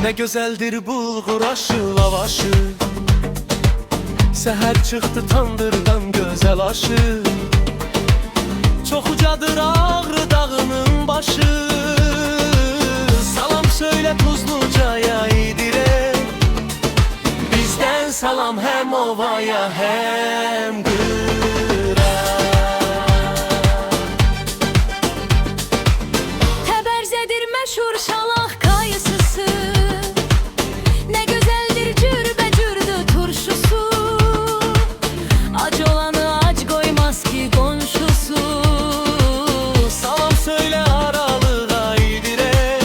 Ne güzeldir bulgur aşı lavaşı, seher çıktı tandırdan güzel aşı. Çok ucadır Ağrı dağının başı. Salam söyle Tuzluca'ya İdire, bizden salam hem ovaya hem Kıra. Təbərzedir məşhur şalaq kayısısı, ne güzeldir cürbəcürdü turşusu. Ac olanı ac koymaz ki komşusu. Salam söyle Aralığa İdire,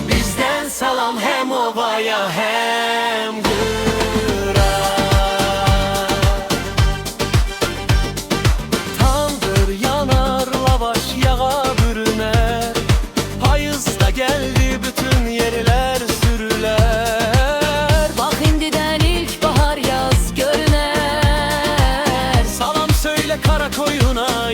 bizden salam hem ovaya hem Kıra. Tandır yanar, lavaş yağa bürüner, payızda geldi bütün yerler sürüler. Bak indiden ilkbahar yaz görüner. Salam söyle kara koyuna